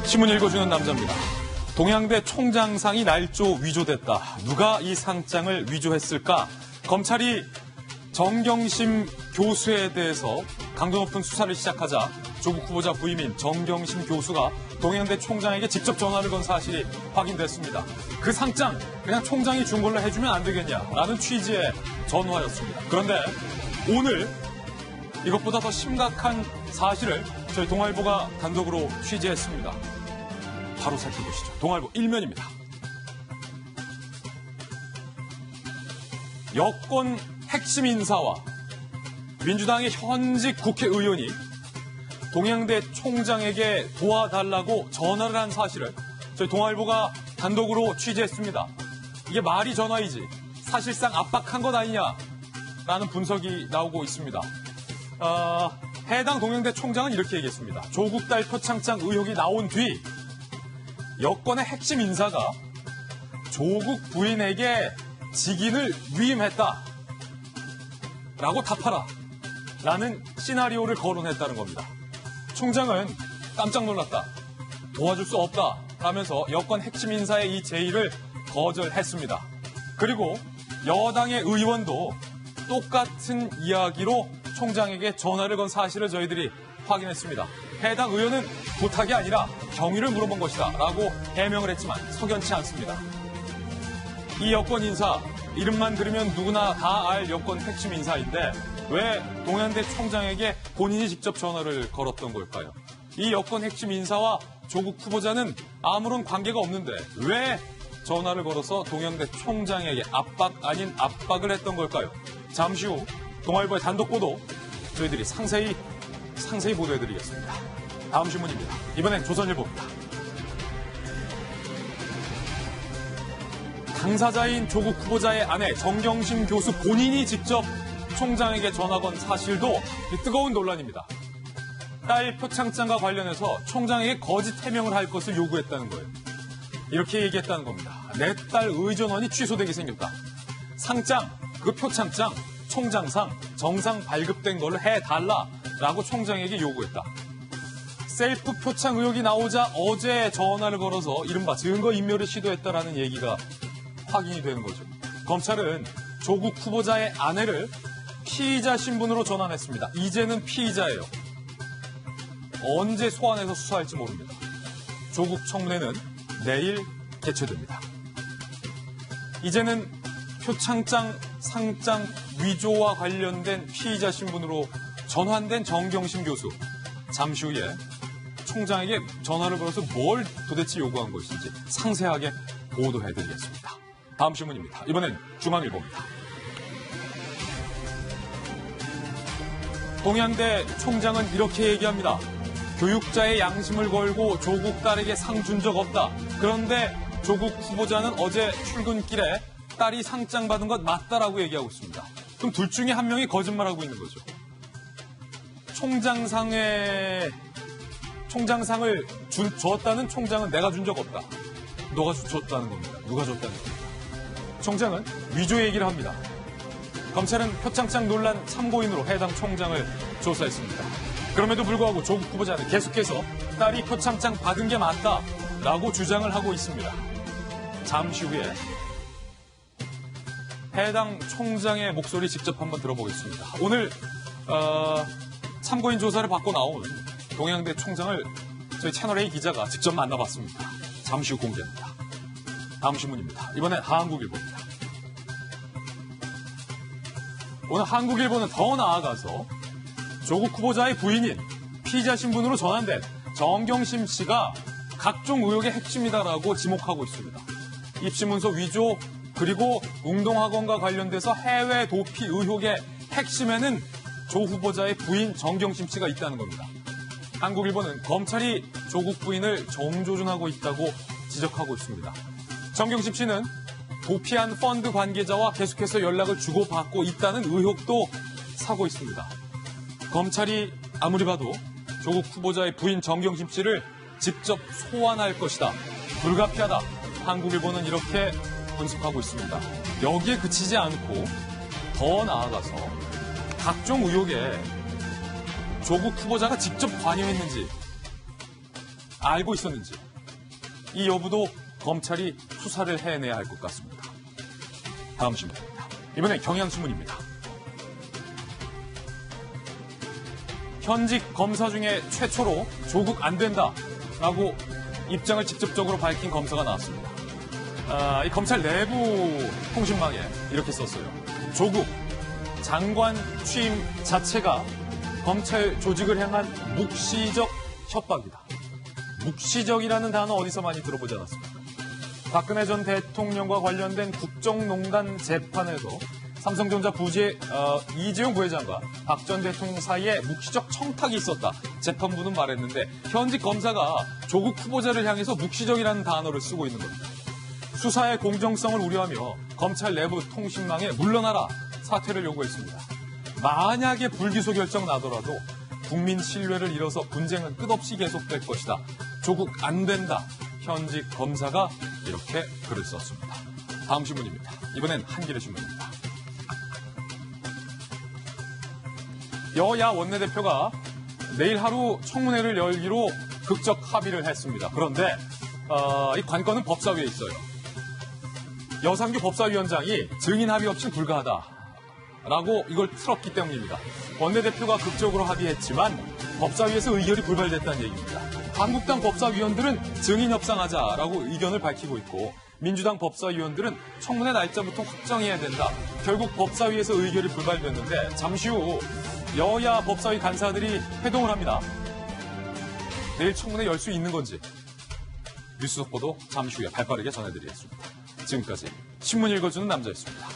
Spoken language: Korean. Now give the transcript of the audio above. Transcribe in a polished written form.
신문 읽어주는 남자입니다. 동양대 총장상이 날조 위조됐다. 누가 이 상장을 위조했을까? 검찰이 정경심 교수에 대해서 강도 높은 수사를 시작하자 조국 후보자 부임인 정경심 교수가 동양대 총장에게 직접 전화를 건 사실이 확인됐습니다. 그 상장 그냥 총장이 준 걸로 해주면 안 되겠냐라는 취지의 전화였습니다. 그런데 오늘 이것보다 더 심각한 사실을 저희 동아일보가 단독으로 취재했습니다. 바로 살펴보시죠. 동아일보 1면입니다. 여권 핵심 인사와 민주당의 현직 국회의원이 동양대 총장에게 도와달라고 전화를 한 사실을 저희 동아일보가 단독으로 취재했습니다. 이게 말이 전화이지 사실상 압박한 것 아니냐라는 분석이 나오고 있습니다. 해당 동양대 총장은 이렇게 얘기했습니다. 조국 딸 표창장 의혹이 나온 뒤 여권의 핵심 인사가 조국 부인에게 직인을 위임했다 라고 답하라 라는 시나리오를 거론했다는 겁니다. 총장은 깜짝 놀랐다. 도와줄 수 없다 라면서 여권 핵심 인사의 이 제의를 거절했습니다. 그리고 여당의 의원도 똑같은 이야기로 총장에게 전화를 건 사실을 저희들이 확인했습니다. 해당 의원은 부탁이 아니라 경위를 물어본 것이다 라고 해명을 했지만 석연치 않습니다. 이 여권 인사, 이름만 들으면 누구나 다 알 여권 핵심 인사인데 왜 동양대 총장에게 본인이 직접 전화를 걸었던 걸까요? 이 여권 핵심 인사와 조국 후보자는 아무런 관계가 없는데 왜 전화를 걸어서 동양대 총장에게 압박 아닌 압박을 했던 걸까요? 잠시 후 동아일보의 단독 보도 저희들이 상세히 보도해드리겠습니다. 다음 신문입니다. 이번엔 조선일보입니다. 당사자인 조국 후보자의 아내 정경심 교수 본인이 직접 총장에게 전화 건 사실도 뜨거운 논란입니다. 딸 표창장과 관련해서 총장에게 거짓 해명을 할 것을 요구했다는 거예요. 이렇게 얘기했다는 겁니다. 내 딸 의전원이 취소되게 생겼다. 상장, 그 표창장, 총장상 정상 발급된 걸로 해달라라고 총장에게 요구했다. 셀프 표창 의혹이 나오자 어제 전화를 걸어서 이른바 증거인멸을 시도했다라는 얘기가 확인이 되는 거죠. 검찰은 조국 후보자의 아내를 피의자 신분으로 전환했습니다. 이제는 피의자예요. 언제 소환해서 수사할지 모릅니다. 조국 청문회는 내일 개최됩니다. 이제는 표창장, 상장 위조와 관련된 피의자 신분으로 전환된 정경심 교수. 잠시 후에 총장에게 전화를 걸어서 뭘 도대체 요구한 것인지 상세하게 보도해드리겠습니다. 다음 신문입니다. 이번엔 중앙일보입니다. 동양대 총장은 이렇게 얘기합니다. 교육자의 양심을 걸고 조국 딸에게 상 준 적 없다. 그런데 조국 후보자는 어제 출근길에 딸이 상장 받은 것 맞다라고 얘기하고 있습니다. 그럼 둘 중에 한 명이 거짓말하고 있는 거죠. 총장상을 줬다는 총장은 내가 준 적 없다. 너가 줬다는 겁니다. 누가 줬다는 겁니다. 총장은 위조 얘기를 합니다. 검찰은 표창장 논란 참고인으로 해당 총장을 조사했습니다. 그럼에도 불구하고 조국 후보자는 계속해서 딸이 표창장 받은 게 맞다라고 주장을 하고 있습니다. 잠시 후에 해당 총장의 목소리 직접 한번 들어보겠습니다. 오늘 참고인 조사를 받고 나온 동양대 총장을 저희 채널A 기자가 직접 만나봤습니다. 잠시 후 공개합니다. 다음 신문입니다. 이번엔 한국일보입니다. 오늘 한국일보는 더 나아가서 조국 후보자의 부인인 피의자 신분으로 전환된 정경심 씨가 각종 의혹의 핵심이다라고 지목하고 있습니다. 입시문서 위조 그리고 웅동학원과 관련돼서 해외 도피 의혹의 핵심에는 조 후보자의 부인 정경심 씨가 있다는 겁니다. 한국일보는 검찰이 조국 부인을 정조준하고 있다고 지적하고 있습니다. 정경심 씨는 도피한 펀드 관계자와 계속해서 연락을 주고받고 있다는 의혹도 사고 있습니다. 검찰이 아무리 봐도 조국 후보자의 부인 정경심 씨를 직접 소환할 것이다. 불가피하다. 한국일보는 이렇게 분석하고 있습니다. 여기에 그치지 않고 더 나아가서 각종 의혹에 조국 후보자가 직접 관여했는지 알고 있었는지 이 여부도 검찰이 수사를 해내야 할 것 같습니다. 다음 신문입니다. 이번엔 경향신문입니다. 현직 검사 중에 최초로 조국 안 된다라고 입장을 직접적으로 밝힌 검사가 나왔습니다. 이 검찰 내부 통신망에 이렇게 썼어요. 조국 장관 취임 자체가 검찰 조직을 향한 묵시적 협박이다. 묵시적이라는 단어 어디서 많이 들어보지 않았습니까? 박근혜 전 대통령과 관련된 국정농단 재판에서 삼성전자 부지의 이재용 부회장과 박 전 대통령 사이에 묵시적 청탁이 있었다. 재판부는 말했는데 현직 검사가 조국 후보자를 향해서 묵시적이라는 단어를 쓰고 있는 겁니다. 수사의 공정성을 우려하며 검찰 내부 통신망에 물러나라 사퇴를 요구했습니다. 만약에 불기소 결정 나더라도 국민 신뢰를 잃어서 분쟁은 끝없이 계속될 것이다. 조국 안 된다. 현직 검사가 이렇게 글을 썼습니다. 다음 신문입니다. 이번엔 한겨레 신문입니다. 여야 원내대표가 내일 하루 청문회를 열기로 극적 합의를 했습니다. 그런데 이 관건은 법사위에 있어요. 여상규 법사위원장이 증인 합의 없이 불가하다라고 이걸 틀었기 때문입니다. 원내대표가 극적으로 합의했지만 법사위에서 의결이 불발됐다는 얘기입니다. 한국당 법사위원들은 증인 협상하자라고 의견을 밝히고 있고 민주당 법사위원들은 청문회 날짜부터 확정해야 된다. 결국 법사위에서 의결이 불발됐는데 잠시 후 여야 법사위 간사들이 회동을 합니다. 내일 청문회 열 수 있는 건지 뉴스 속보도 잠시 후에 발빠르게 전해드리겠습니다. 지금까지 신문 읽어주는 남자였습니다.